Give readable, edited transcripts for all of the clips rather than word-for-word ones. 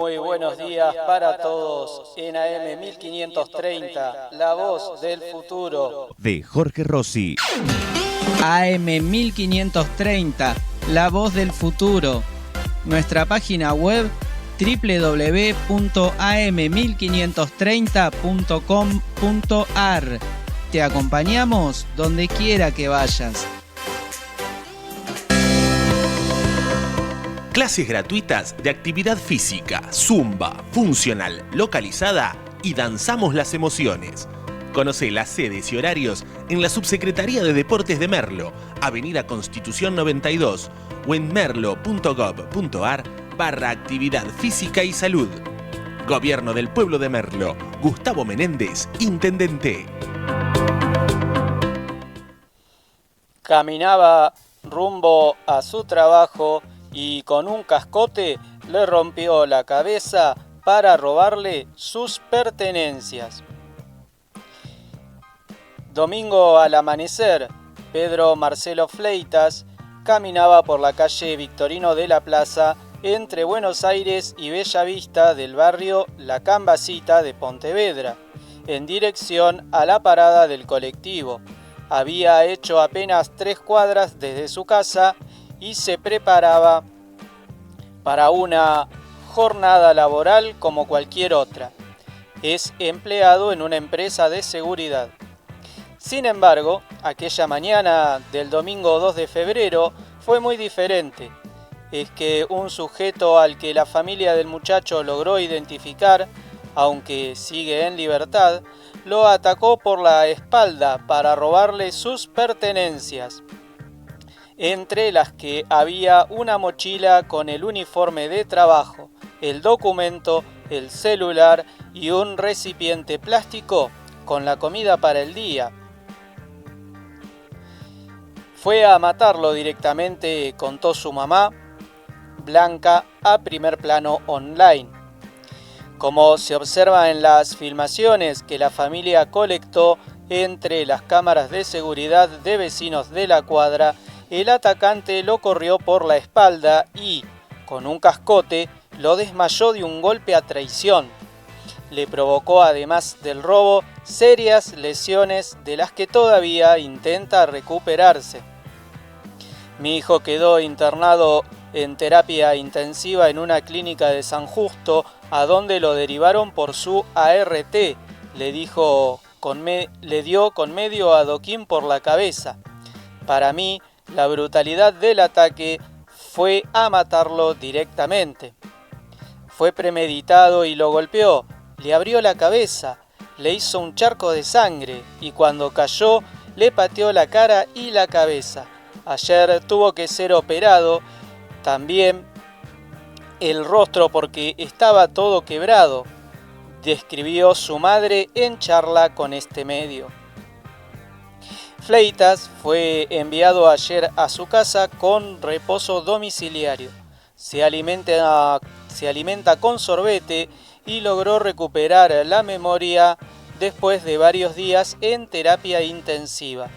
Muy buenos días para todos en AM 1530, la voz del futuro. De Jorge Rossi. AM 1530, la voz del futuro. Nuestra página web www.am1530.com.ar. Te acompañamos donde quiera que vayas. Clases gratuitas de actividad física, zumba, funcional, localizada y danzamos las emociones. Conoce las sedes y horarios en la Subsecretaría de Deportes de Merlo, Avenida Constitución 92 o en merlo.gov.ar/actividad física y salud. Gobierno del Pueblo de Merlo. Gustavo Menéndez, Intendente. Caminaba rumbo a su trabajo y con un cascote le rompió la cabeza para robarle sus pertenencias. Domingo al amanecer, Pedro Marcelo Fleitas caminaba por la calle Victorino de la Plaza entre Buenos Aires y Bella Vista del barrio La Cambacita de Pontevedra, en dirección a la parada del colectivo. Había hecho apenas 3 cuadras desde su casa y se preparaba para una jornada laboral como cualquier otra. Es empleado en una empresa de seguridad. Sin embargo, aquella mañana del domingo 2 de febrero fue muy diferente. Es que un sujeto al que la familia del muchacho logró identificar, aunque sigue en libertad, lo atacó por la espalda para robarle sus pertenencias, entre las que había una mochila con el uniforme de trabajo, el documento, el celular y un recipiente plástico con la comida para el día. Fue a matarlo directamente, contó su mamá, Blanca, a Primer Plano Online. Como se observa en las filmaciones que la familia colectó entre las cámaras de seguridad de vecinos de la cuadra, el atacante lo corrió por la espalda y, con un cascote, lo desmayó de un golpe a traición. Le provocó, además del robo, serias lesiones de las que todavía intenta recuperarse. Mi hijo quedó internado en terapia intensiva en una clínica de San Justo, a donde lo derivaron por su ART, le dio con medio adoquín por la cabeza. Para mí, la brutalidad del ataque fue a matarlo directamente. Fue premeditado y lo golpeó, le abrió la cabeza, le hizo un charco de sangre y cuando cayó le pateó la cara y la cabeza. Ayer tuvo que ser operado también el rostro porque estaba todo quebrado, describió su madre en charla con este medio. Fleitas fue enviado ayer a su casa con reposo domiciliario. Se alimenta con sorbete y logró recuperar la memoria después de varios días en terapia intensiva.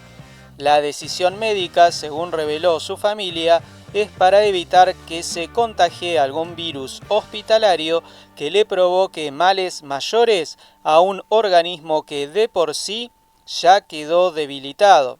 La decisión médica, según reveló su familia, es para evitar que se contagie algún virus hospitalario que le provoque males mayores a un organismo que de por sí ya quedó debilitado.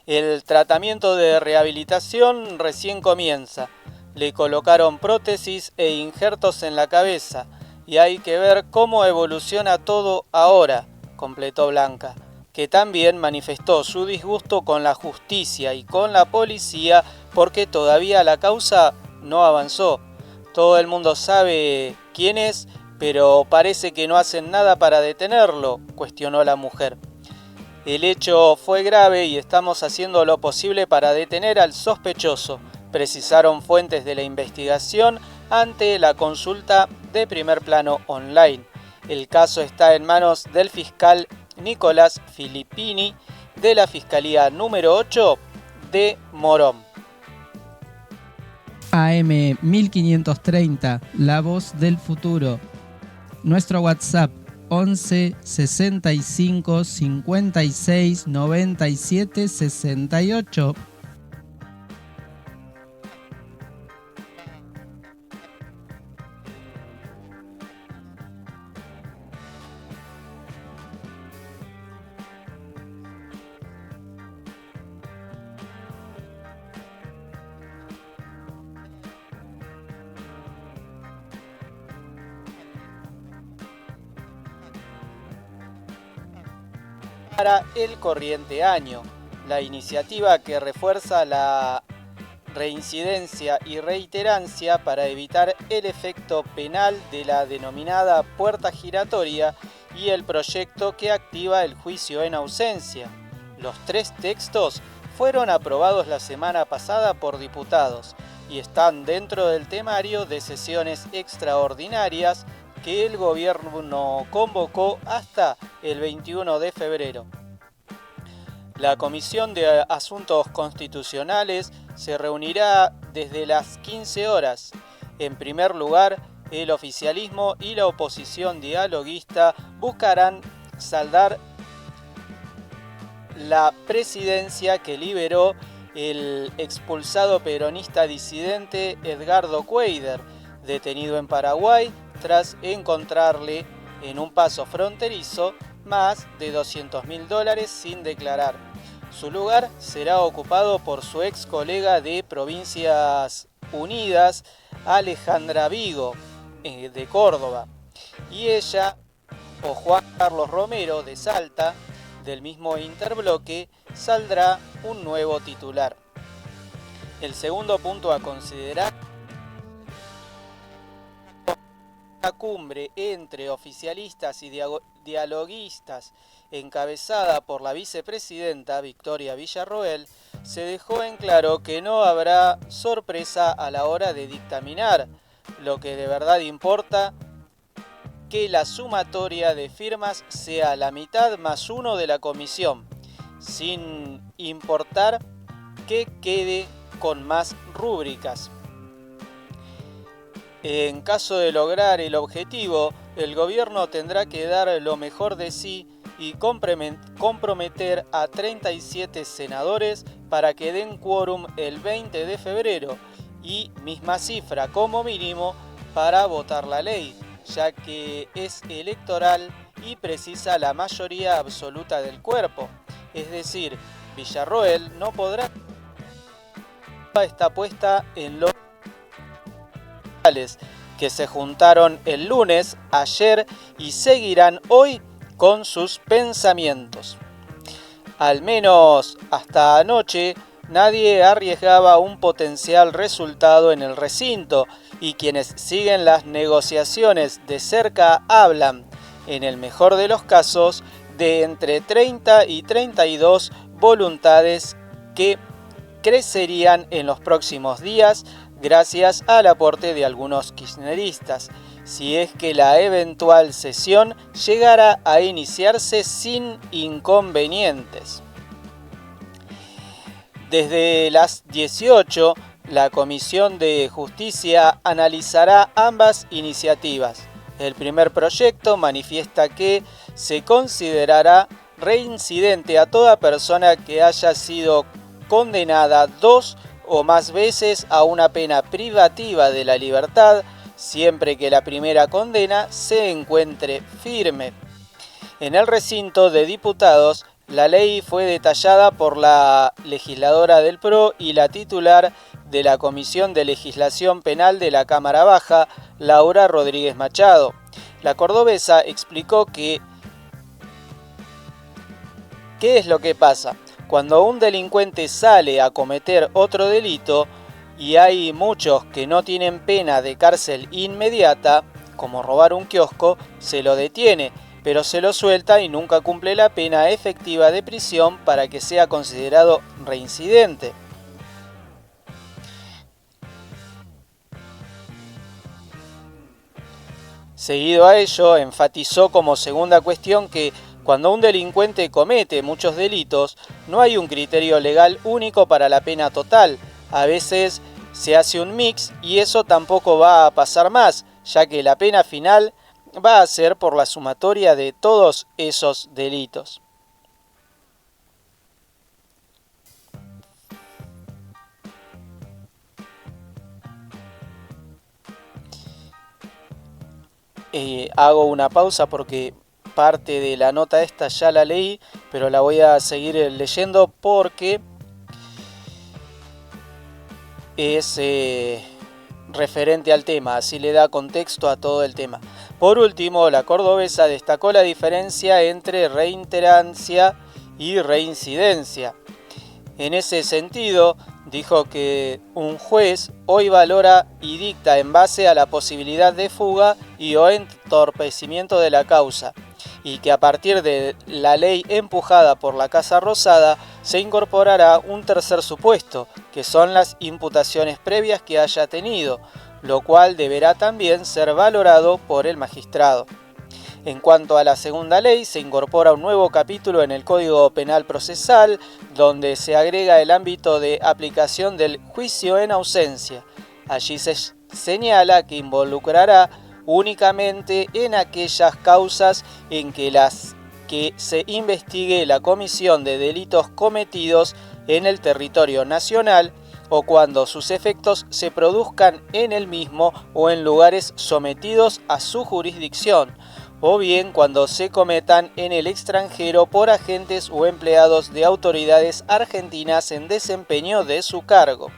El tratamiento de rehabilitación recién comienza. Le colocaron prótesis e injertos en la cabeza y hay que ver cómo evoluciona todo ahora, completó Blanca, que también manifestó su disgusto con la justicia y con la policía porque todavía la causa no avanzó. Todo el mundo sabe quién es, pero parece que no hacen nada para detenerlo, cuestionó la mujer. El hecho fue grave y estamos haciendo lo posible para detener al sospechoso, precisaron fuentes de la investigación ante la consulta de Primer Plano Online. El caso está en manos del fiscal Nicolás Filippini de la Fiscalía número 8 de Morón. AM 1530, la voz del futuro. Nuestro WhatsApp 11 65 56 97 68. para el corriente año. La iniciativa, que refuerza la reincidencia y reiterancia para evitar el efecto penal de la denominada puerta giratoria, y el proyecto que activa el juicio en ausencia. Los 3 textos fueron aprobados la semana pasada por diputados y están dentro del temario de sesiones extraordinarias que el gobierno convocó hasta el 21 de febrero. La Comisión de Asuntos Constitucionales se reunirá desde las 15 horas. En primer lugar, el oficialismo y la oposición dialoguista buscarán saldar la presidencia que liberó el expulsado peronista disidente Edgardo Cuéllar, detenido en Paraguay tras encontrarle en un paso fronterizo más de $200.000 sin declarar. Su lugar será ocupado por su ex colega de Provincias Unidas, Alejandra Vigo, de Córdoba, y ella o Juan Carlos Romero, de Salta, del mismo interbloque, saldrá un nuevo titular. El segundo punto a considerar: la cumbre entre oficialistas y dialoguistas, encabezada por la vicepresidenta Victoria Villarroel, se dejó en claro que no habrá sorpresa a la hora de dictaminar. Lo que de verdad importa, que la sumatoria de firmas sea la mitad más 1 de la comisión, sin importar que quede con más rúbricas. En caso de lograr el objetivo, el gobierno tendrá que dar lo mejor de sí y comprometer a 37 senadores para que den quórum el 20 de febrero, y misma cifra como mínimo para votar la ley, ya que es electoral y precisa la mayoría absoluta del cuerpo. Es decir, Villarroel no podrá. Está puesta en los que se juntaron el lunes, ayer y seguirán hoy con sus pensamientos. Al menos hasta anoche, nadie arriesgaba un potencial resultado en el recinto, y quienes siguen las negociaciones de cerca hablan, en el mejor de los casos, de entre 30 y 32 voluntades que crecerían en los próximos días gracias al aporte de algunos kirchneristas, si es que la eventual sesión llegara a iniciarse sin inconvenientes. Desde las 18, la Comisión de Justicia analizará ambas iniciativas. El primer proyecto manifiesta que se considerará reincidente a toda persona que haya sido condenada 2 o más veces a una pena privativa de la libertad, siempre que la primera condena se encuentre firme. En el recinto de diputados, la ley fue detallada por la legisladora del PRO y la titular de la Comisión de Legislación Penal de la Cámara Baja, Laura Rodríguez Machado. La cordobesa explicó que ¿qué es lo que pasa? Cuando un delincuente sale a cometer otro delito, y hay muchos que no tienen pena de cárcel inmediata, como robar un kiosco, se lo detiene, pero se lo suelta y nunca cumple la pena efectiva de prisión para que sea considerado reincidente. Seguido a ello, enfatizó como segunda cuestión que cuando un delincuente comete muchos delitos, no hay un criterio legal único para la pena total. A veces se hace un mix y eso tampoco va a pasar más, ya que la pena final va a ser por la sumatoria de todos esos delitos. Hago una pausa porque parte de la nota esta ya la leí, pero la voy a seguir leyendo porque es referente al tema, así le da contexto a todo el tema. Por último, la cordobesa destacó la diferencia entre reiterancia y reincidencia. En ese sentido, dijo que un juez hoy valora y dicta en base a la posibilidad de fuga y o entorpecimiento de la causa, y que a partir de la ley empujada por la Casa Rosada se incorporará un tercer supuesto, que son las imputaciones previas que haya tenido, lo cual deberá también ser valorado por el magistrado. En cuanto a la segunda ley, se incorpora un nuevo capítulo en el Código Penal Procesal, donde se agrega el ámbito de aplicación del juicio en ausencia. Allí se señala que involucrará únicamente en aquellas causas en que se investigue la comisión de delitos cometidos en el territorio nacional o cuando sus efectos se produzcan en el mismo o en lugares sometidos a su jurisdicción, o bien cuando se cometan en el extranjero por agentes o empleados de autoridades argentinas en desempeño de su cargo.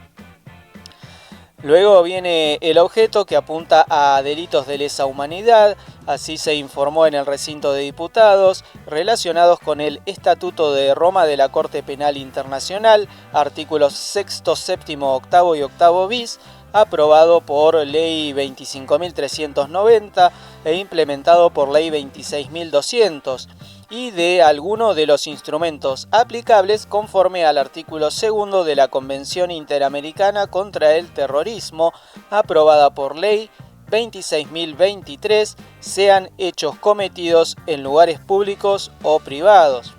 Luego viene el objeto, que apunta a delitos de lesa humanidad. Así se informó en el recinto de diputados, relacionados con el Estatuto de Roma de la Corte Penal Internacional, artículos 6, 7, 8 y 8 bis, aprobado por Ley 25.390 e implementado por Ley 26.200, y de alguno de los instrumentos aplicables conforme al artículo 2 de la Convención Interamericana contra el Terrorismo, aprobada por Ley 26.023, sean hechos cometidos en lugares públicos o privados.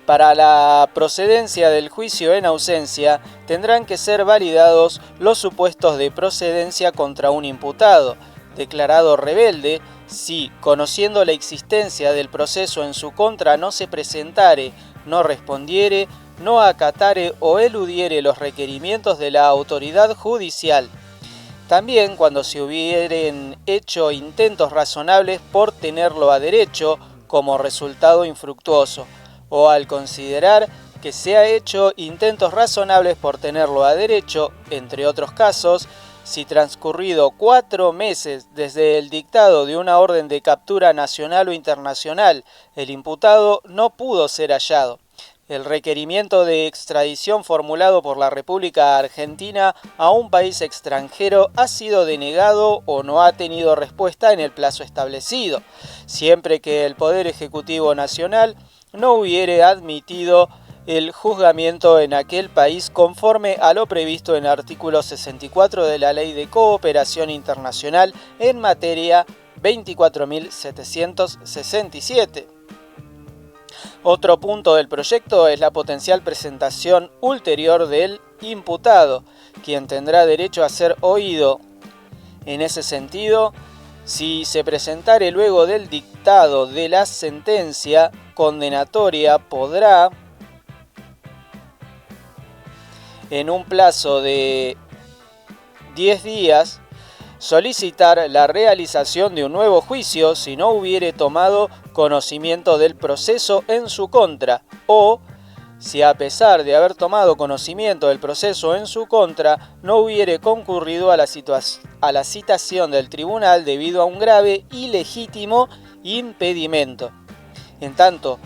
Para la procedencia del juicio en ausencia, tendrán que ser validados los supuestos de procedencia contra un imputado, declarado rebelde, si, conociendo la existencia del proceso en su contra, no se presentare, no respondiere, no acatare o eludiere los requerimientos de la autoridad judicial. También cuando se hubieren hecho intentos razonables por tenerlo a derecho como resultado infructuoso, o al considerar que se ha hecho intentos razonables por tenerlo a derecho, entre otros casos, si transcurrido 4 meses desde el dictado de una orden de captura nacional o internacional, el imputado no pudo ser hallado. El requerimiento de extradición formulado por la República Argentina a un país extranjero ha sido denegado o no ha tenido respuesta en el plazo establecido, siempre que el Poder Ejecutivo Nacional no hubiere admitido el juzgamiento en aquel país conforme a lo previsto en el artículo 64 de la Ley de Cooperación Internacional en materia 24.767. Otro punto del proyecto es la potencial presentación ulterior del imputado, quien tendrá derecho a ser oído. En ese sentido, si se presentare luego del dictado de la sentencia condenatoria, podrá, en un plazo de 10 días, solicitar la realización de un nuevo juicio si no hubiere tomado conocimiento del proceso en su contra, o si a pesar de haber tomado conocimiento del proceso en su contra, no hubiere concurrido a la citación del tribunal debido a un grave y legítimo impedimento. En tanto,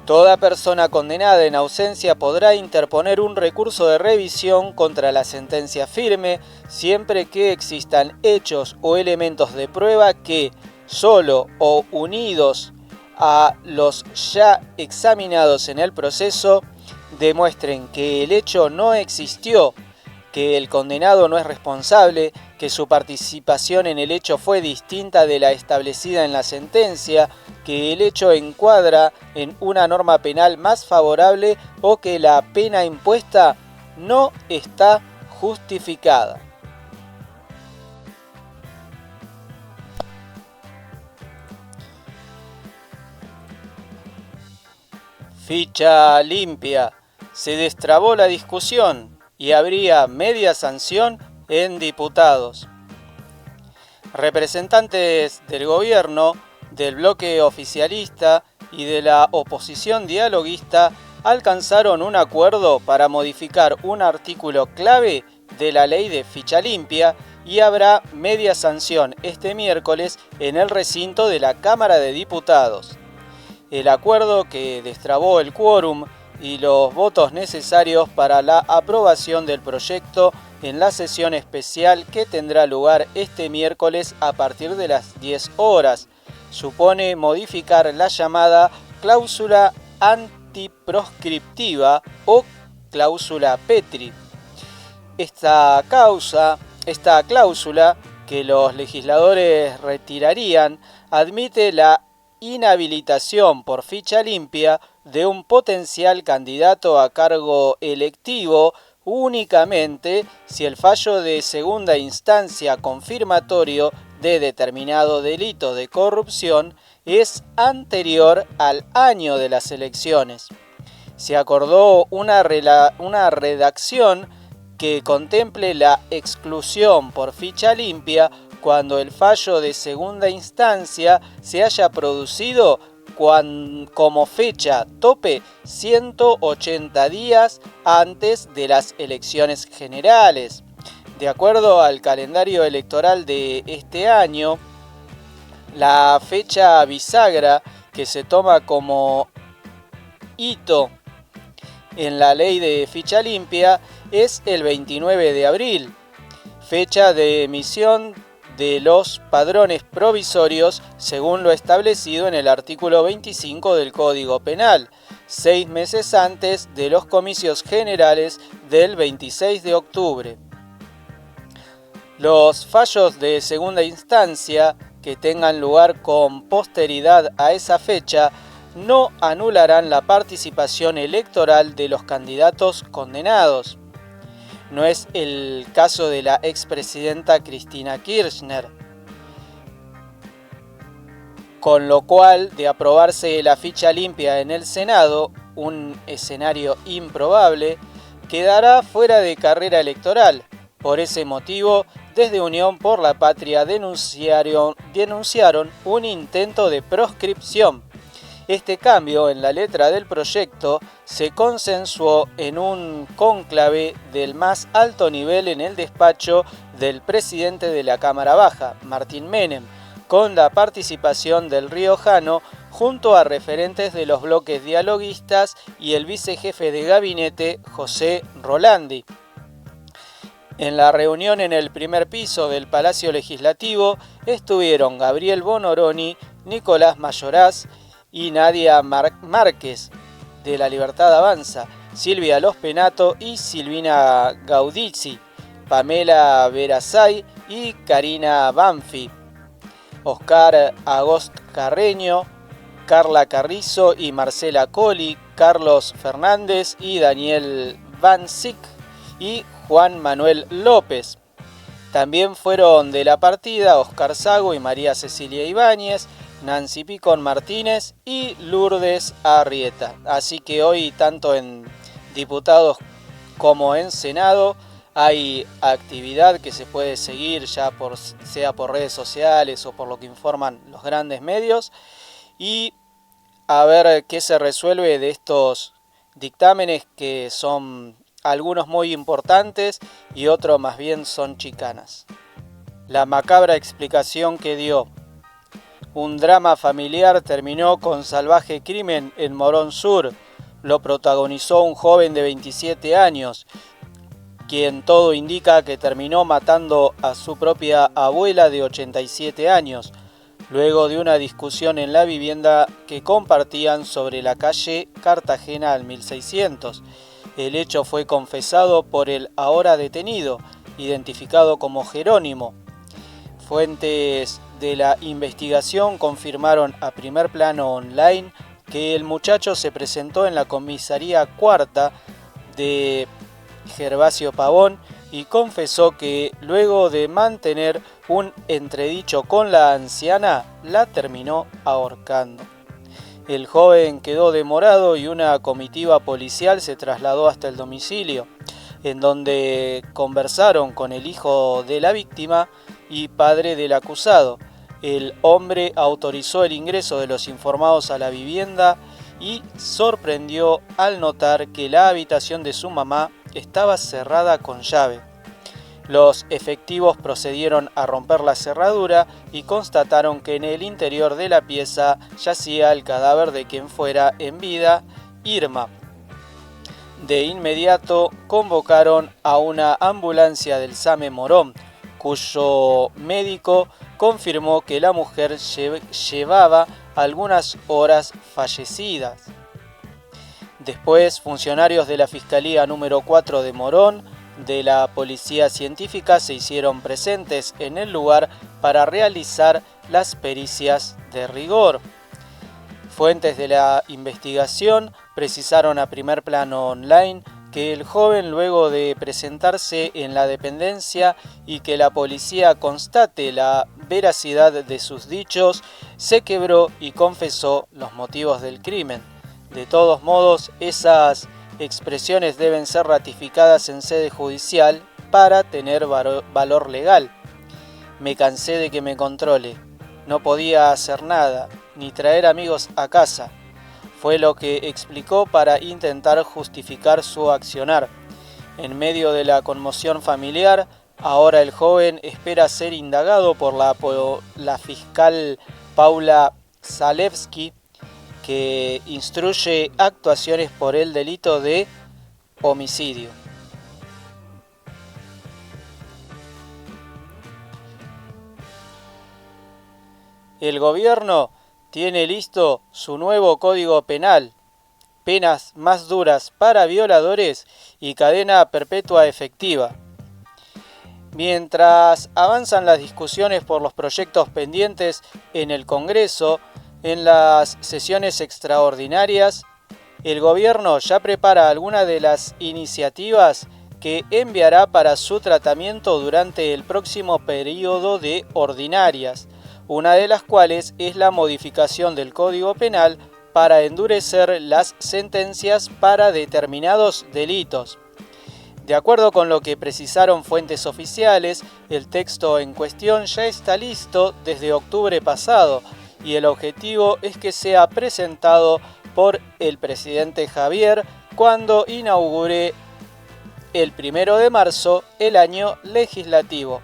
toda persona condenada en ausencia podrá interponer un recurso de revisión contra la sentencia firme, siempre que existan hechos o elementos de prueba que, solo o unidos a los ya examinados en el proceso, demuestren que el hecho no existió, que el condenado no es responsable, que su participación en el hecho fue distinta de la establecida en la sentencia, que el hecho encuadra en una norma penal más favorable o que la pena impuesta no está justificada. Ficha limpia. Se destrabó la discusión y habría media sanción en diputados. Representantes del gobierno, del bloque oficialista y de la oposición dialoguista alcanzaron un acuerdo para modificar un artículo clave de la ley de ficha limpia y habrá media sanción este miércoles en el recinto de la Cámara de Diputados. el acuerdo que destrabó el quórum y los votos necesarios para la aprobación del proyecto en la sesión especial que tendrá lugar este miércoles a partir de las 10 horas. Supone modificar la llamada cláusula antiproscriptiva o cláusula Petri. Esta cláusula que los legisladores retirarían admite la inhabilitación por ficha limpia de un potencial candidato a cargo electivo únicamente si el fallo de segunda instancia confirmatorio de determinado delito de corrupción es anterior al año de las elecciones. Se acordó una redacción que contemple la exclusión por ficha limpia cuando el fallo de segunda instancia se haya producido como fecha tope 180 días antes de las elecciones generales. De acuerdo al calendario electoral de este año, la fecha bisagra que se toma como hito en la ley de ficha limpia es el 29 de abril, fecha de emisión de los padrones provisorios según lo establecido en el artículo 25 del Código Penal, 6 meses antes de los comicios generales del 26 de octubre. Los fallos de segunda instancia que tengan lugar con posteridad a esa fecha no anularán la participación electoral de los candidatos condenados. No es el caso de la expresidenta Cristina Kirchner, con lo cual, de aprobarse la ficha limpia en el Senado, un escenario improbable, quedará fuera de carrera electoral. Por ese motivo, desde Unión por la Patria denunciaron un intento de proscripción. Este cambio en la letra del proyecto se consensuó en un cónclave del más alto nivel en el despacho del presidente de la Cámara Baja, Martín Menem, con la participación del riojano junto a referentes de los bloques dialoguistas y el vicejefe de gabinete, José Rolandi. En la reunión en el primer piso del Palacio Legislativo estuvieron Gabriel Bonoroni, Nicolás Mayoraz y Nadia Márquez, de La Libertad Avanza, Silvia Lospenato y Silvina Gaudizzi, Pamela Verasay y Karina Banfi, Oscar Agost Carreño, Carla Carrizo y Marcela Colli, Carlos Fernández y Daniel Van Zick y Juan Manuel López. También fueron de la partida Oscar Sago y María Cecilia Ibáñez, Nancy Picón Martínez y Lourdes Arrieta. Así que hoy, tanto en diputados como en Senado, hay actividad que se puede seguir ya sea por redes sociales o por lo que informan los grandes medios, y a ver qué se resuelve de estos dictámenes, que son algunos muy importantes y otros más bien son chicanas. La macabra explicación que dio. Un drama familiar terminó con salvaje crimen en Morón Sur. Lo protagonizó un joven de 27 años, quien todo indica que terminó matando a su propia abuela de 87 años, luego de una discusión en la vivienda que compartían sobre la calle Cartagena al 1600. El hecho fue confesado por el ahora detenido, identificado como Jerónimo. Fuentes de la investigación confirmaron a primer plano online que el muchacho se presentó en la comisaría cuarta de Gervasio Pavón y confesó que luego de mantener un entredicho con la anciana, la terminó ahorcando. El joven quedó demorado y una comitiva policial se trasladó hasta el domicilio, en donde conversaron con el hijo de la víctima y padre del acusado. El hombre autorizó el ingreso de los informados a la vivienda y sorprendió al notar que la habitación de su mamá estaba cerrada con llave. Los efectivos procedieron a romper la cerradura y constataron que en el interior de la pieza yacía el cadáver de quien fuera en vida, Irma. De inmediato convocaron a una ambulancia del SAME Morón, cuyo médico confirmó que la mujer llevaba algunas horas fallecidas. Después, funcionarios de la Fiscalía número 4 de Morón, de la Policía Científica, se hicieron presentes en el lugar para realizar las pericias de rigor. Fuentes de la investigación precisaron a Primer Plano Online que el joven, luego de presentarse en la dependencia y que la policía constate la veracidad de sus dichos, se quebró y confesó los motivos del crimen. De todos modos, esas expresiones deben ser ratificadas en sede judicial para tener valor legal. Me cansé de que me controle. No podía hacer nada, ni traer amigos a casa. Fue lo que explicó para intentar justificar su accionar. En medio de la conmoción familiar, ahora el joven espera ser indagado por la fiscal Paula Zalewski, que instruye actuaciones por el delito de homicidio. El gobierno tiene listo su nuevo código penal, penas más duras para violadores y cadena perpetua efectiva. Mientras avanzan las discusiones por los proyectos pendientes en el Congreso, en las sesiones extraordinarias, el gobierno ya prepara algunas de las iniciativas que enviará para su tratamiento durante el próximo periodo de ordinarias, una de las cuales es la modificación del Código Penal para endurecer las sentencias para determinados delitos. De acuerdo con lo que precisaron fuentes oficiales, el texto en cuestión ya está listo desde octubre pasado y el objetivo es que sea presentado por el presidente Javier cuando inaugure el 1 de marzo el año legislativo.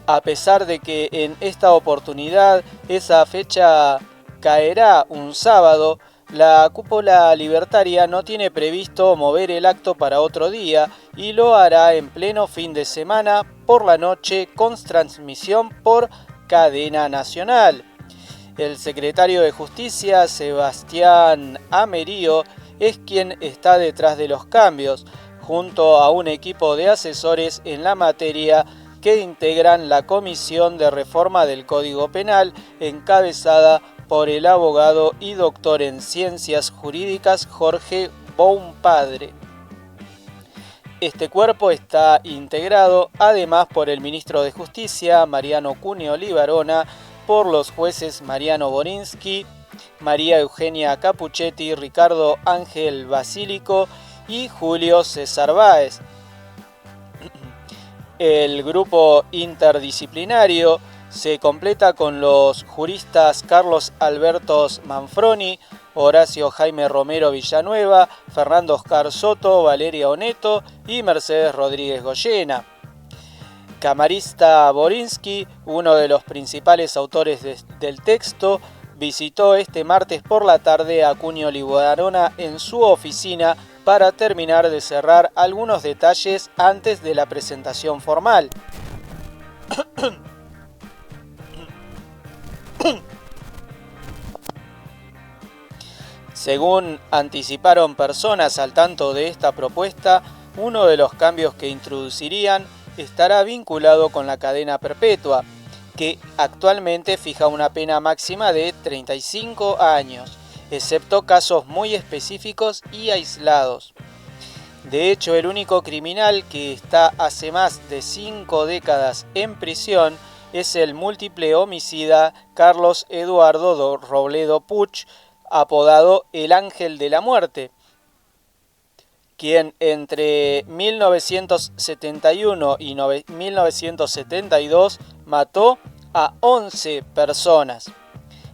A pesar de que en esta oportunidad esa fecha caerá un sábado, la cúpula libertaria no tiene previsto mover el acto para otro día y lo hará en pleno fin de semana por la noche con transmisión por cadena nacional. El secretario de Justicia, Sebastián Amerio, es quien está detrás de los cambios, junto a un equipo de asesores en la materia que integran la Comisión de Reforma del Código Penal, encabezada por el abogado y doctor en Ciencias Jurídicas Jorge Boumpadre. Este cuerpo está integrado además por el ministro de Justicia, Mariano Cuneo Libarona, por los jueces Mariano Borinsky, María Eugenia Capuchetti, Ricardo Ángel Basílico y Julio César Báez. El grupo interdisciplinario se completa con los juristas Carlos Alberto Manfroni, Horacio Jaime Romero Villanueva, Fernando Oscar Soto, Valeria Oneto y Mercedes Rodríguez Goyena. Camarista Borinsky, uno de los principales autores del texto, visitó este martes por la tarde a Cuneo Libarona en su oficina para terminar de cerrar algunos detalles antes de la presentación formal. Según anticiparon personas al tanto de esta propuesta, uno de los cambios que introducirían estará vinculado con la cadena perpetua, que actualmente fija una pena máxima de 35 años, excepto casos muy específicos y aislados. De hecho, el único criminal que está hace más de 5 décadas en prisión es el múltiple homicida Carlos Eduardo Robledo Puch, apodado el Ángel de la Muerte, quien entre 1971 y 1972 mató a 11 personas.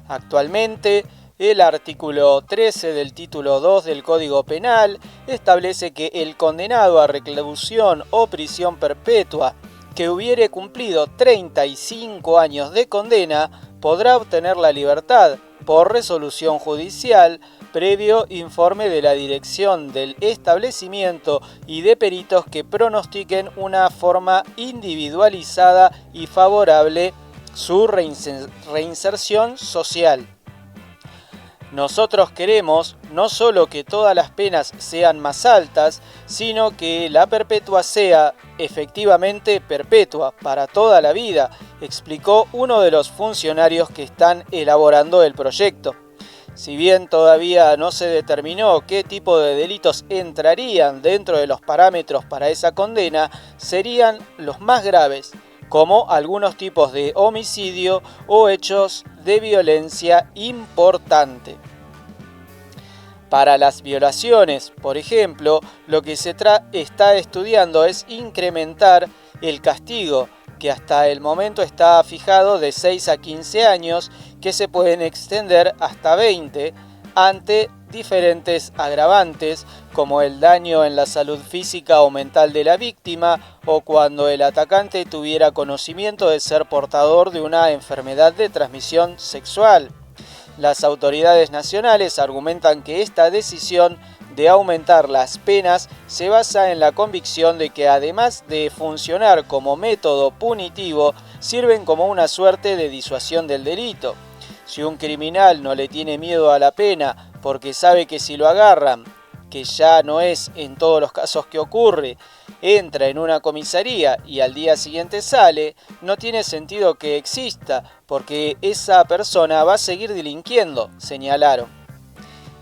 Actualmente, El artículo 13 del título 2 del Código Penal establece que el condenado a reclusión o prisión perpetua que hubiere cumplido 35 años de condena podrá obtener la libertad por resolución judicial previo informe de la dirección del establecimiento y de peritos que pronostiquen una forma individualizada y favorable su reinserción social. Nosotros queremos no solo que todas las penas sean más altas, sino que la perpetua sea efectivamente perpetua para toda la vida, explicó uno de los funcionarios que están elaborando el proyecto. Si bien todavía no se determinó qué tipo de delitos entrarían dentro de los parámetros para esa condena, serían los más graves, como algunos tipos de homicidio o hechos de violencia importante. Para las violaciones, por ejemplo, lo que se está estudiando es incrementar el castigo, que hasta el momento está fijado de 6 a 15 años, que se pueden extender hasta 20 ante diferentes agravantes como el daño en la salud física o mental de la víctima o cuando el atacante tuviera conocimiento de ser portador de una enfermedad de transmisión sexual. Las autoridades nacionales argumentan que esta decisión de aumentar las penas se basa en la convicción de que además de funcionar como método punitivo, sirven como una suerte de disuasión del delito. Si un criminal no le tiene miedo a la pena porque sabe que si lo agarran, que ya no es en todos los casos que ocurre, entra en una comisaría y al día siguiente sale, no tiene sentido que exista porque esa persona va a seguir delinquiendo, señalaron.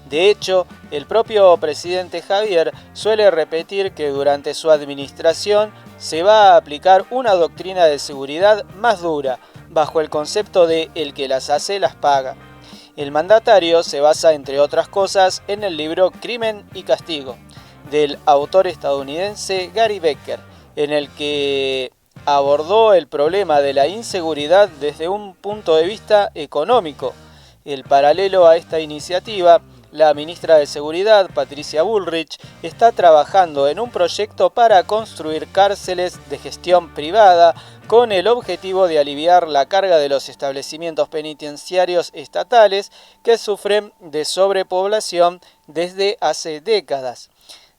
De hecho, el propio presidente Javier suele repetir que durante su administración se va a aplicar una doctrina de seguridad más dura, bajo el concepto de el que las hace las paga. El mandatario se basa, entre otras cosas, en el libro Crimen y Castigo, del autor estadounidense Gary Becker, en el que abordó el problema de la inseguridad desde un punto de vista económico. En paralelo a esta iniciativa, la ministra de Seguridad, Patricia Bullrich, está trabajando en un proyecto para construir cárceles de gestión privada con el objetivo de aliviar la carga de los establecimientos penitenciarios estatales que sufren de sobrepoblación desde hace décadas.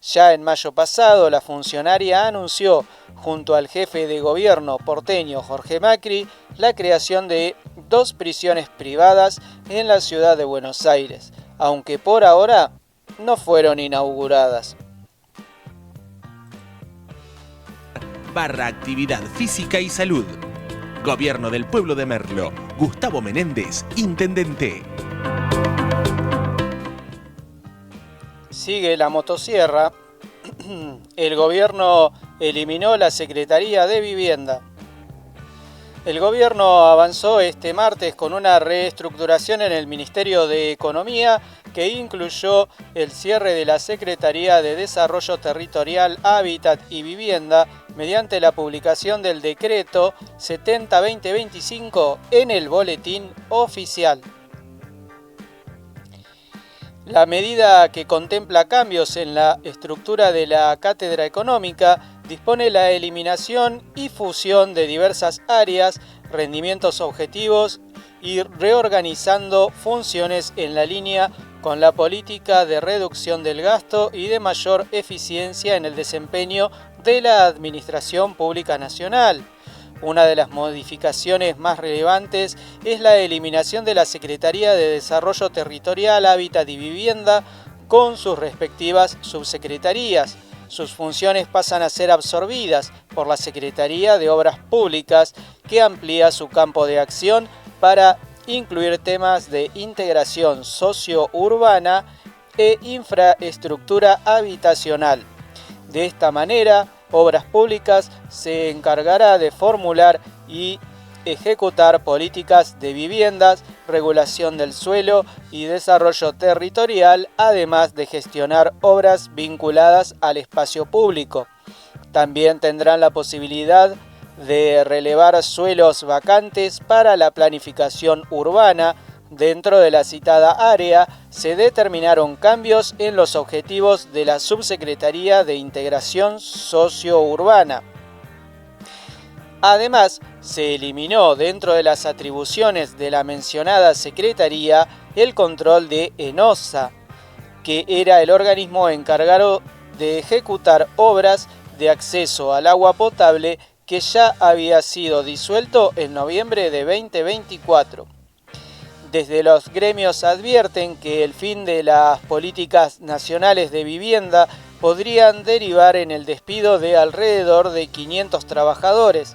Ya en mayo pasado, la funcionaria anunció, junto al jefe de gobierno porteño Jorge Macri, la creación de 2 prisiones privadas en la ciudad de Buenos Aires, aunque por ahora no fueron inauguradas. Actividad física y salud. Gobierno del Pueblo de Merlo. Gustavo Menéndez, intendente. Sigue la motosierra. El gobierno eliminó la Secretaría de Vivienda. El gobierno avanzó este martes con una reestructuración en el Ministerio de Economía que incluyó el cierre de la Secretaría de Desarrollo Territorial, Hábitat y Vivienda mediante la publicación del decreto 70-2025 en el Boletín Oficial. La medida, que contempla cambios en la estructura de la cátedra económica, dispone la eliminación y fusión de diversas áreas, rendimientos objetivos y reorganizando funciones en la línea con la política de reducción del gasto y de mayor eficiencia en el desempeño de la Administración Pública Nacional. Una de las modificaciones más relevantes es la eliminación de la Secretaría de Desarrollo Territorial, Hábitat y Vivienda con sus respectivas subsecretarías. Sus funciones pasan a ser absorbidas por la Secretaría de Obras Públicas, que amplía su campo de acción para incluir temas de integración socio-urbana e infraestructura habitacional. De esta manera, Obras Públicas se encargará de formular y ejecutar políticas de viviendas, regulación del suelo y desarrollo territorial, además de gestionar obras vinculadas al espacio público. También tendrán la posibilidad de relevar suelos vacantes para la planificación urbana, Dentro de la citada área se determinaron cambios en los objetivos de la Subsecretaría de Integración Sociourbana. Además, se eliminó dentro de las atribuciones de la mencionada Secretaría el control de ENOSA, que era el organismo encargado de ejecutar obras de acceso al agua potable que ya había sido disuelto en noviembre de 2024. Desde los gremios advierten que el fin de las políticas nacionales de vivienda podrían derivar en el despido de alrededor de 500 trabajadores.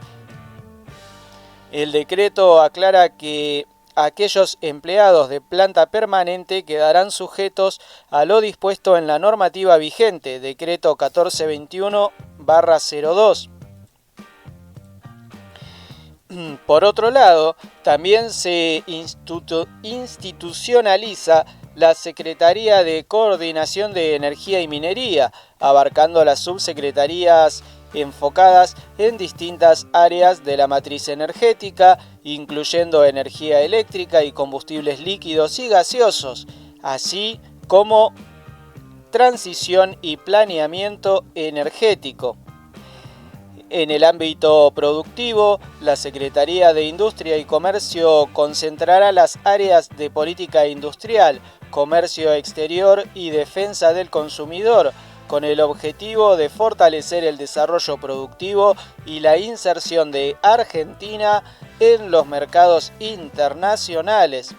El decreto aclara que aquellos empleados de planta permanente quedarán sujetos a lo dispuesto en la normativa vigente, decreto 1421/02. Por otro lado, también se institucionaliza la Secretaría de Coordinación de Energía y Minería, abarcando las subsecretarías enfocadas en distintas áreas de la matriz energética, incluyendo energía eléctrica y combustibles líquidos y gaseosos, así como transición y planeamiento energético. En el ámbito productivo, la Secretaría de Industria y Comercio concentrará las áreas de política industrial, comercio exterior y defensa del consumidor, con el objetivo de fortalecer el desarrollo productivo y la inserción de Argentina en los mercados internacionales.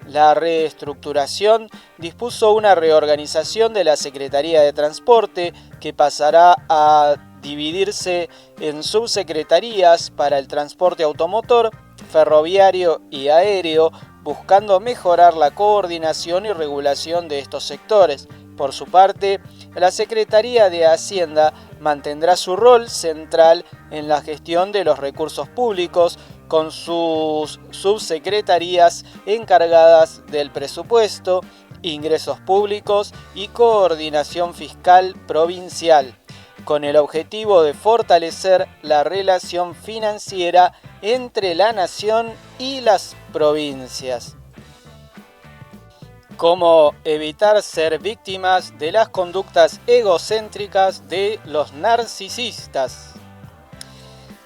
La reestructuración dispuso una reorganización de la Secretaría de Transporte que pasará a dividirse en subsecretarías para el transporte automotor, ferroviario y aéreo, buscando mejorar la coordinación y regulación de estos sectores. Por su parte, la Secretaría de Hacienda mantendrá su rol central en la gestión de los recursos públicos, con sus subsecretarías encargadas del presupuesto, ingresos públicos y coordinación fiscal provincial, con el objetivo de fortalecer la relación financiera entre la nación y las provincias. Cómo evitar ser víctimas de las conductas egocéntricas de los narcisistas.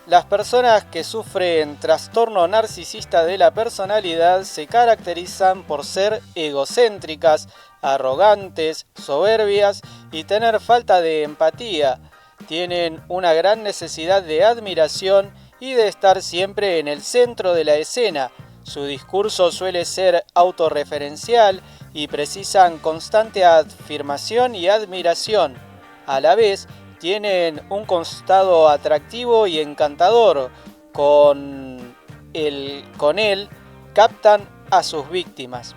Las personas que sufren trastorno narcisista de la personalidad se caracterizan por ser egocéntricas, arrogantes, soberbias y tener falta de empatía. Tienen una gran necesidad de admiración y de estar siempre en el centro de la escena. Su discurso suele ser autorreferencial y precisan constante afirmación y admiración. A la vez, tienen un costado atractivo y encantador. Con él captan a sus víctimas.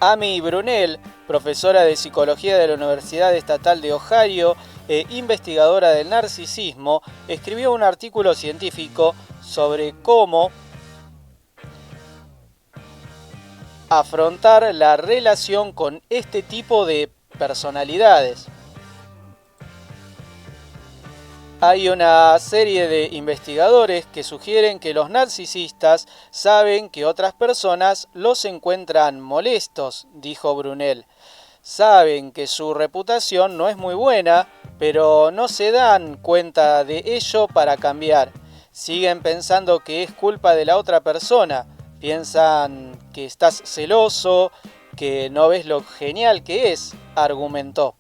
Amy Brunel, profesora de psicología de la Universidad Estatal de Ohio e investigadora del narcisismo, escribió un artículo científico sobre cómo afrontar la relación con este tipo de personalidades. Hay una serie de investigadores que sugieren que los narcisistas saben que otras personas los encuentran molestos, dijo Brunel. Saben que su reputación no es muy buena, pero no se dan cuenta de ello para cambiar. Siguen pensando que es culpa de la otra persona. Piensan que estás celoso, que no ves lo genial que es, argumentó.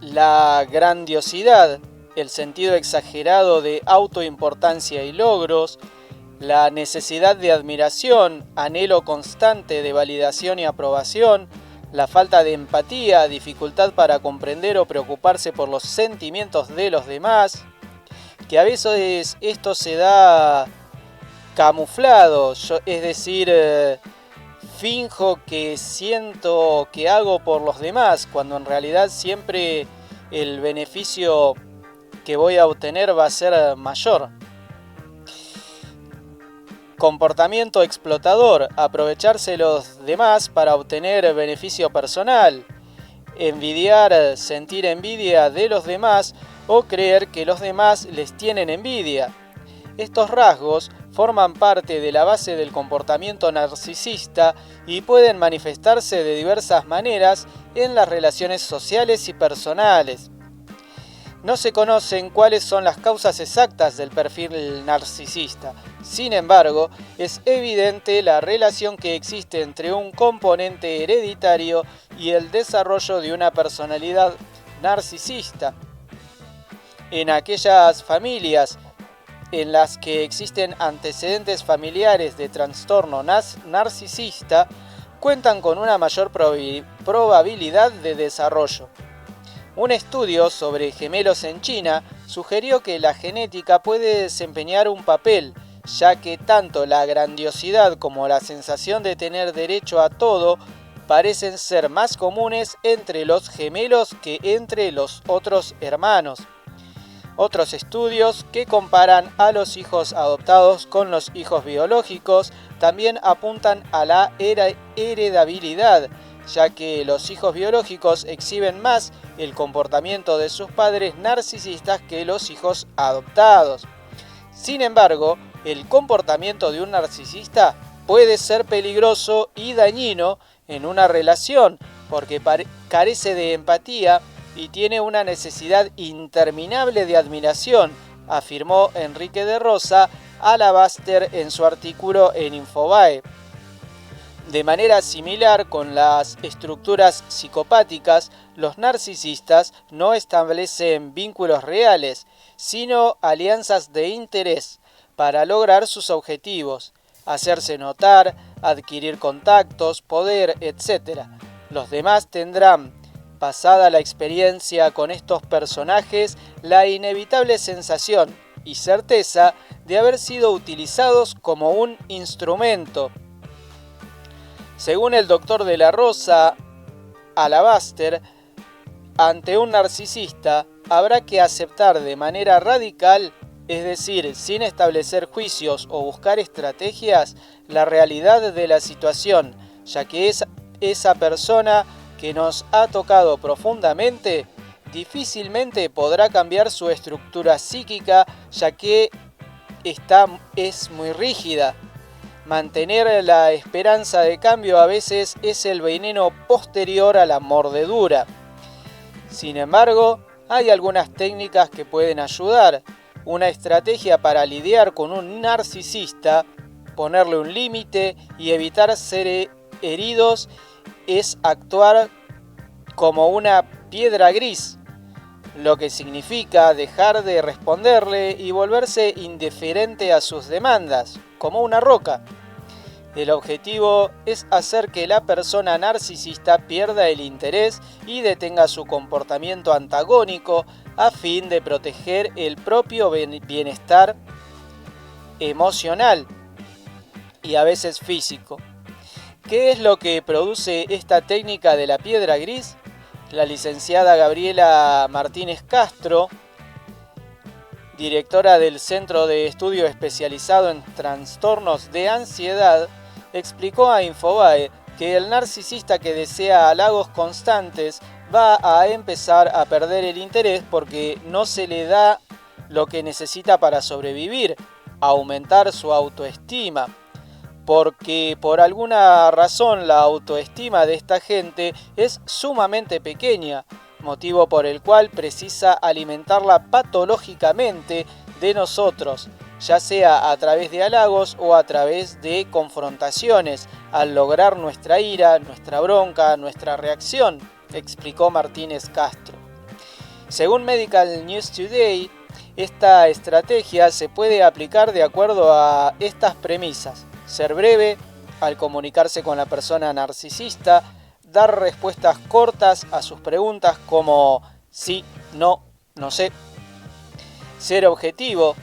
La grandiosidad, el sentido exagerado de autoimportancia y logros, la necesidad de admiración, anhelo constante de validación y aprobación, la falta de empatía, dificultad para comprender o preocuparse por los sentimientos de los demás, que a veces esto se da camuflado, es decir, finjo que siento que hago por los demás, cuando en realidad siempre el beneficio que voy a obtener va a ser mayor. Comportamiento explotador, aprovecharse de los demás para obtener beneficio personal. Envidiar, sentir envidia de los demás o creer que los demás les tienen envidia. Estos rasgos forman parte de la base del comportamiento narcisista y pueden manifestarse de diversas maneras en las relaciones sociales y personales. No se conocen cuáles son las causas exactas del perfil narcisista. Sin embargo, es evidente la relación que existe entre un componente hereditario y el desarrollo de una personalidad narcisista. En aquellas familias en las que existen antecedentes familiares de trastorno narcisista, cuentan con una mayor probabilidad de desarrollo. Un estudio sobre gemelos en China sugirió que la genética puede desempeñar un papel, ya que tanto la grandiosidad como la sensación de tener derecho a todo parecen ser más comunes entre los gemelos que entre los otros hermanos. Otros estudios que comparan a los hijos adoptados con los hijos biológicos también apuntan a la heredabilidad, ya que los hijos biológicos exhiben más el comportamiento de sus padres narcisistas que los hijos adoptados. Sin embargo, el comportamiento de un narcisista puede ser peligroso y dañino en una relación porque carece de empatía y tiene una necesidad interminable de admiración, afirmó Enrique de Rosa Alabaster en su artículo en Infobae. De manera similar con las estructuras psicopáticas, los narcisistas no establecen vínculos reales, sino alianzas de interés para lograr sus objetivos, hacerse notar, adquirir contactos, poder, etc. Los demás tendrán, pasada la experiencia con estos personajes, la inevitable sensación y certeza de haber sido utilizados como un instrumento. Según el doctor de la Rosa Alabaster, ante un narcisista habrá que aceptar de manera radical, es decir, sin establecer juicios o buscar estrategias, la realidad de la situación, ya que esa persona que nos ha tocado profundamente difícilmente podrá cambiar su estructura psíquica, ya que es muy rígida. Mantener la esperanza de cambio a veces es el veneno posterior a la mordedura. Sin embargo, hay algunas técnicas que pueden ayudar. Una estrategia para lidiar con un narcisista, ponerle un límite y evitar ser heridos es actuar como una piedra gris, lo que significa dejar de responderle y volverse indiferente a sus demandas, como una roca. El objetivo es hacer que la persona narcisista pierda el interés y detenga su comportamiento antagónico a fin de proteger el propio bienestar emocional y a veces físico. ¿Qué es lo que produce esta técnica de la piedra gris? La licenciada Gabriela Martínez Castro, directora del Centro de Estudio Especializado en Trastornos de Ansiedad, explicó a Infobae que el narcisista que desea halagos constantes va a empezar a perder el interés porque no se le da lo que necesita para sobrevivir, aumentar su autoestima. Porque por alguna razón la autoestima de esta gente es sumamente pequeña, motivo por el cual precisa alimentarla patológicamente de nosotros, ya sea a través de halagos o a través de confrontaciones, al lograr nuestra ira, nuestra bronca, nuestra reacción, explicó Martínez Castro. Según Medical News Today, esta estrategia se puede aplicar de acuerdo a estas premisas: ser breve al comunicarse con la persona narcisista, dar respuestas cortas a sus preguntas como sí, no, no sé, ser objetivo,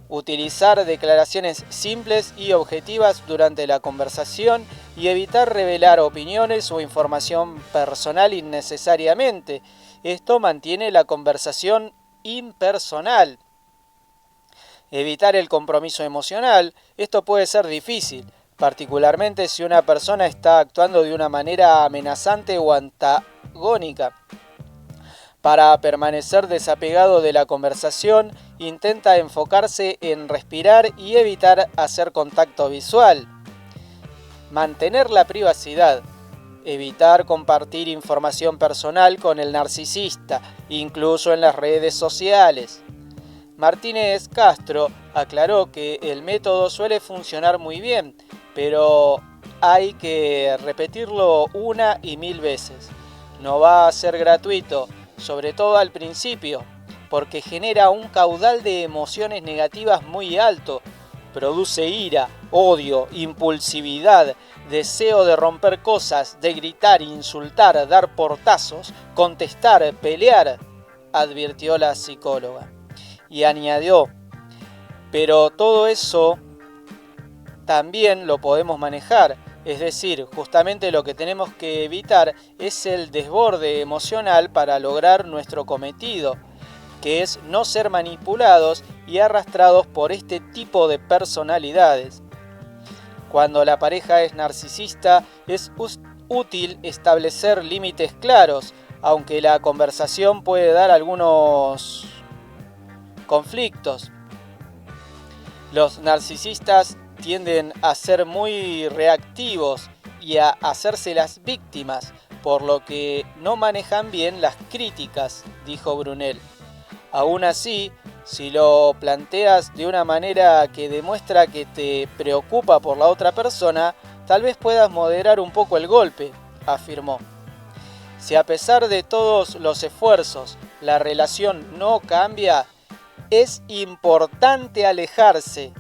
utilizar declaraciones simples y objetivas durante la conversación y evitar revelar opiniones o información personal innecesariamente. Esto mantiene la conversación impersonal. Evitar el compromiso emocional. Esto puede ser difícil, particularmente si una persona está actuando de una manera amenazante o antagónica. Para permanecer desapegado de la conversación, intenta enfocarse en respirar y evitar hacer contacto visual. Mantener la privacidad. Evitar compartir información personal con el narcisista, incluso en las redes sociales. Martínez Castro aclaró que el método suele funcionar muy bien, pero hay que repetirlo 1 y 1000 veces. No va a ser gratuito, sobre todo al principio, porque genera un caudal de emociones negativas muy alto. Produce ira, odio, impulsividad, deseo de romper cosas, de gritar, insultar, dar portazos, contestar, pelear, advirtió la psicóloga. Y añadió, pero todo eso también lo podemos manejar, es decir, justamente lo que tenemos que evitar es el desborde emocional para lograr nuestro cometido, que es no ser manipulados y arrastrados por este tipo de personalidades. Cuando la pareja es narcisista, es útil establecer límites claros, aunque la conversación puede dar algunos conflictos. Los narcisistas tienden a ser muy reactivos y a hacerse las víctimas, por lo que no manejan bien las críticas, dijo Brunel. Aún así, si lo planteas de una manera que demuestra que te preocupa por la otra persona, tal vez puedas moderar un poco el golpe, afirmó. Si a pesar de todos los esfuerzos la relación no cambia, es importante alejarse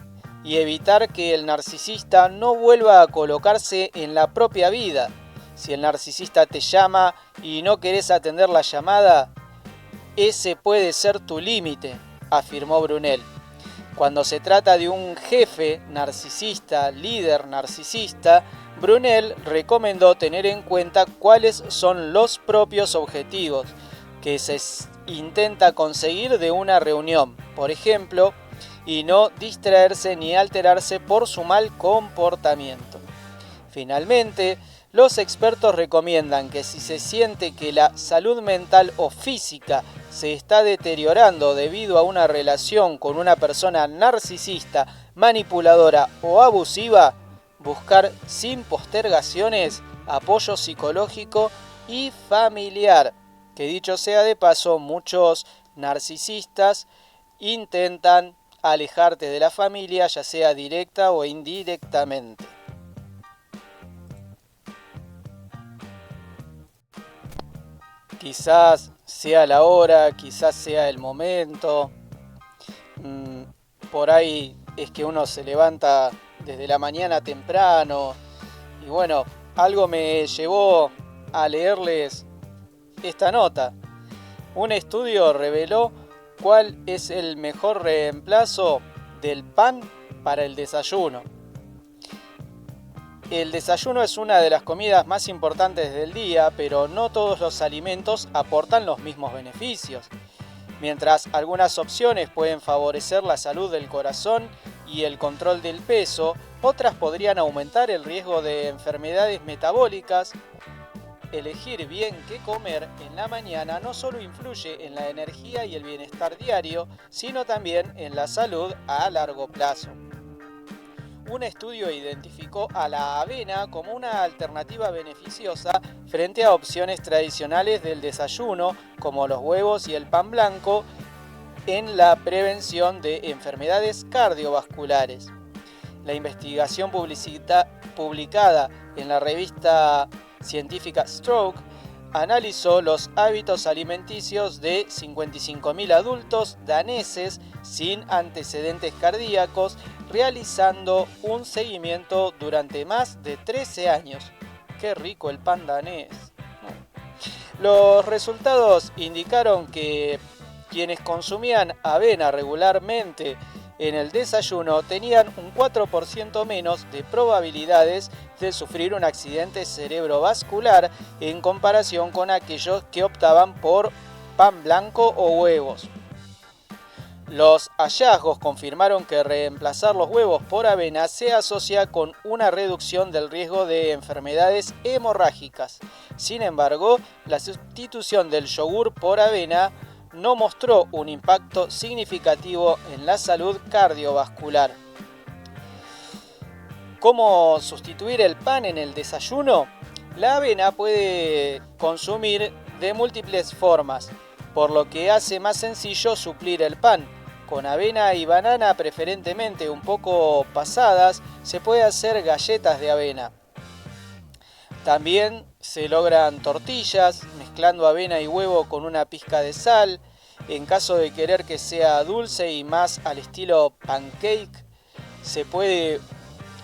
y evitar que el narcisista no vuelva a colocarse en la propia vida. Si el narcisista te llama y no querés atender la llamada, ese puede ser tu límite, afirmó Brunel. Cuando se trata de un jefe narcisista, líder narcisista, Brunel recomendó tener en cuenta cuáles son los propios objetivos que se intenta conseguir de una reunión, por ejemplo, y no distraerse ni alterarse por su mal comportamiento. Finalmente, los expertos recomiendan que si se siente que la salud mental o física se está deteriorando debido a una relación con una persona narcisista, manipuladora o abusiva, buscar sin postergaciones apoyo psicológico y familiar. Que dicho sea de paso, muchos narcisistas intentan alejarte de la familia, ya sea directa o indirectamente. Quizás sea la hora, quizás sea el momento. Por ahí es que uno se levanta desde la mañana temprano. Y bueno, algo me llevó a leerles esta nota. Un estudio reveló cuál es el mejor reemplazo del pan para el desayuno. El desayuno es una de las comidas más importantes del día, pero no todos los alimentos aportan los mismos beneficios. Mientras algunas opciones pueden favorecer la salud del corazón y el control del peso, otras podrían aumentar el riesgo de enfermedades metabólicas. Elegir bien qué comer en la mañana no solo influye en la energía y el bienestar diario, sino también en la salud a largo plazo. Un estudio identificó a la avena como una alternativa beneficiosa frente a opciones tradicionales del desayuno, como los huevos y el pan blanco, en la prevención de enfermedades cardiovasculares. La investigación publicada en la revista científica Stroke analizó los hábitos alimenticios de 55.000 adultos daneses sin antecedentes cardíacos, realizando un seguimiento durante más de 13 años. ¡Qué rico el pan danés! Los resultados indicaron que quienes consumían avena regularmente en el desayuno tenían un 4% menos de probabilidades de sufrir un accidente cerebrovascular en comparación con aquellos que optaban por pan blanco o huevos. Los hallazgos confirmaron que reemplazar los huevos por avena se asocia con una reducción del riesgo de enfermedades hemorrágicas, Sin embargo, la sustitución del yogur por avena no mostró un impacto significativo en la salud cardiovascular. ¿Cómo sustituir el pan en el desayuno? La avena puede consumir de múltiples formas, por lo que hace más sencillo suplir el pan. Con avena y banana preferentemente un poco pasadas, se puede hacer galletas de avena. También se logran tortillas mezclando avena y huevo con una pizca de sal. En caso de querer que sea dulce y más al estilo pancake, se puede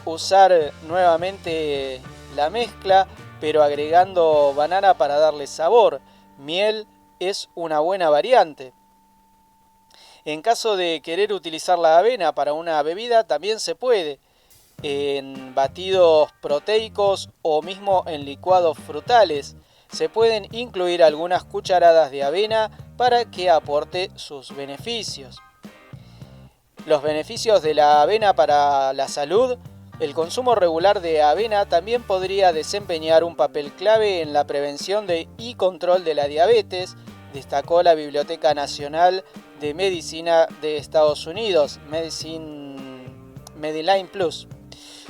usar nuevamente la mezcla, pero agregando banana para darle sabor. Miel es una buena variante. En caso de querer utilizar la avena para una bebida, también se puede, en batidos proteicos o mismo en licuados frutales. Se pueden incluir algunas cucharadas de avena para que aporte sus beneficios. Los beneficios de la avena para la salud. El consumo regular de avena también podría desempeñar un papel clave en la prevención y control de la diabetes, destacó la Biblioteca Nacional de Medicina de Estados Unidos, Medline Plus.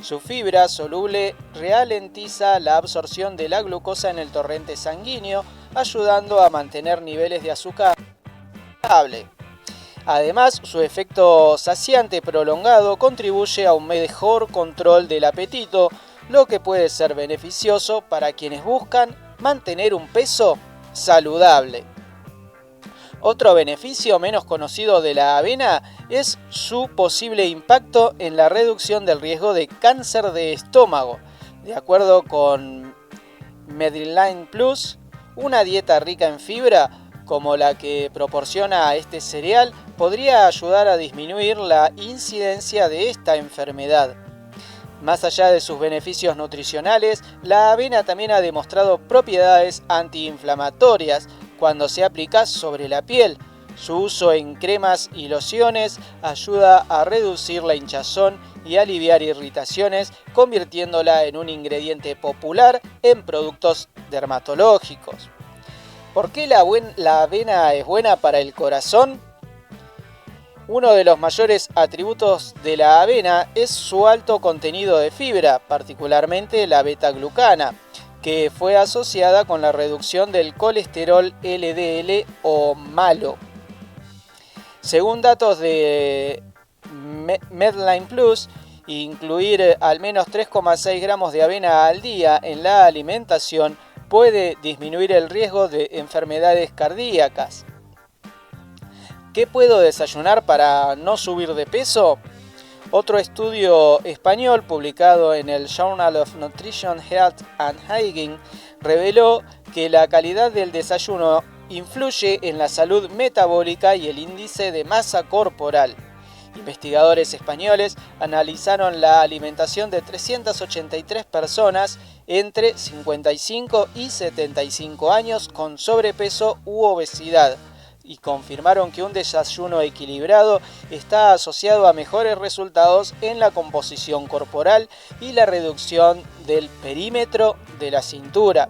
Su fibra soluble ralentiza la absorción de la glucosa en el torrente sanguíneo, ayudando a mantener niveles de azúcar estable. Además, su efecto saciante prolongado contribuye a un mejor control del apetito, lo que puede ser beneficioso para quienes buscan mantener un peso saludable. Otro beneficio menos conocido de la avena es su posible impacto en la reducción del riesgo de cáncer de estómago. De acuerdo con Medline Plus, una dieta rica en fibra, como la que proporciona este cereal, podría ayudar a disminuir la incidencia de esta enfermedad. Más allá de sus beneficios nutricionales, la avena también ha demostrado propiedades antiinflamatorias cuando se aplica sobre la piel. Su uso en cremas y lociones ayuda a reducir la hinchazón y aliviar irritaciones, convirtiéndola en un ingrediente popular en productos dermatológicos. ¿Por qué la avena es buena para el corazón? Uno de los mayores atributos de la avena es su alto contenido de fibra, particularmente la beta-glucana, que fue asociada con la reducción del colesterol LDL o malo. Según datos de Medline Plus, incluir al menos 3,6 gramos de avena al día en la alimentación puede disminuir el riesgo de enfermedades cardíacas. ¿Qué puedo desayunar para no subir de peso? Otro estudio español publicado en el Journal of Nutrition, Health and Hygiene reveló que la calidad del desayuno influye en la salud metabólica y el índice de masa corporal. Investigadores españoles analizaron la alimentación de 383 personas entre 55 y 75 años con sobrepeso u obesidad y confirmaron que un desayuno equilibrado está asociado a mejores resultados en la composición corporal y la reducción del perímetro de la cintura.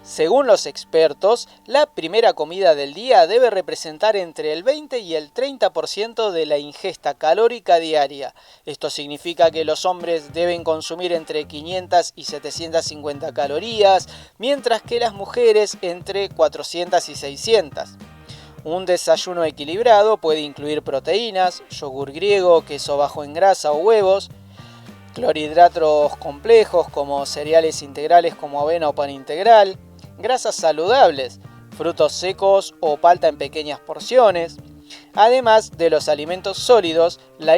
Según los expertos, la primera comida del día debe representar entre el 20 y el 30% de la ingesta calórica diaria. Esto significa que los hombres deben consumir entre 500 y 750 calorías, mientras que las mujeres entre 400 y 600. Un desayuno equilibrado puede incluir proteínas, yogur griego, queso bajo en grasa o huevos, clorhidratos complejos como cereales integrales como avena o pan integral, grasas saludables, frutos secos o palta en pequeñas porciones. Además de los alimentos sólidos, la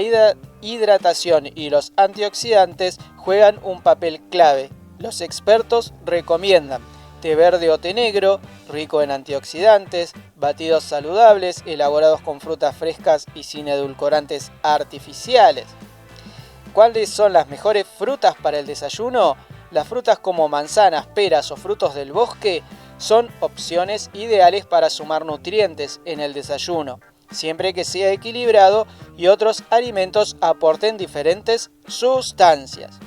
hidratación y los antioxidantes juegan un papel clave. Los expertos recomiendan té verde o té negro, rico en antioxidantes, batidos saludables, elaborados con frutas frescas y sin edulcorantes artificiales. ¿Cuáles son las mejores frutas para el desayuno? Las frutas como manzanas, peras o frutos del bosque son opciones ideales para sumar nutrientes en el desayuno, siempre que sea equilibrado y otros alimentos aporten diferentes sustancias.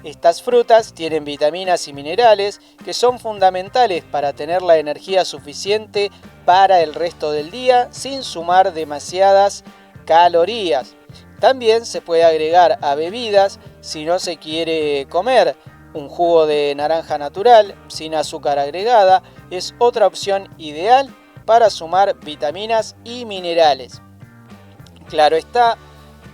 Estas frutas tienen vitaminas y minerales que son fundamentales para tener la energía suficiente para el resto del día sin sumar demasiadas calorías. También se puede agregar a bebidas si no se quiere comer. Un jugo de naranja natural sin azúcar agregada es otra opción ideal para sumar vitaminas y minerales. Claro está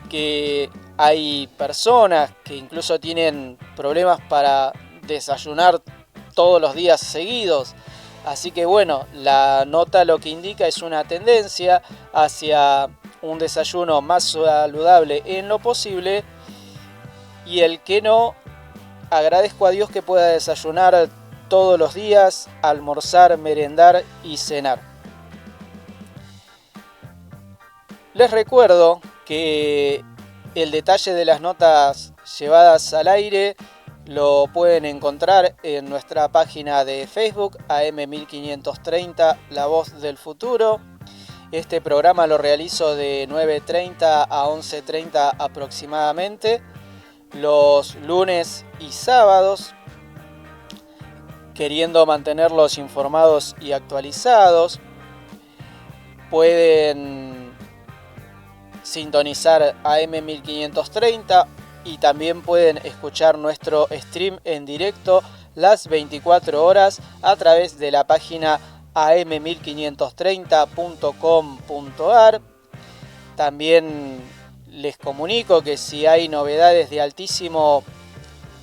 que hay personas que incluso tienen problemas para desayunar todos los días seguidos. Así que bueno, la nota lo que indica es una tendencia hacia un desayuno más saludable en lo posible. Y el que no, agradezco a Dios que pueda desayunar todos los días, almorzar, merendar y cenar. Les recuerdo que el detalle de las notas llevadas al aire lo pueden encontrar en nuestra página de Facebook AM1530 La Voz del Futuro. Este programa lo realizo de 9:30 a 11:30 aproximadamente, los lunes y sábados, queriendo mantenerlos informados y actualizados. Pueden sintonizar AM1530 y también pueden escuchar nuestro stream en directo las 24 horas a través de la página am1530.com.ar. También les comunico que si hay novedades de altísimo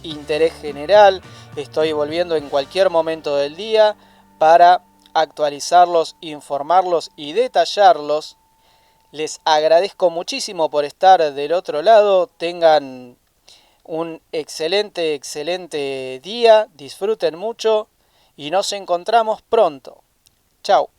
interés general, estoy volviendo en cualquier momento del día para actualizarlos, informarlos y detallarlos. Les agradezco muchísimo por estar del otro lado. Tengan un excelente día. Disfruten mucho y nos encontramos pronto. Chao.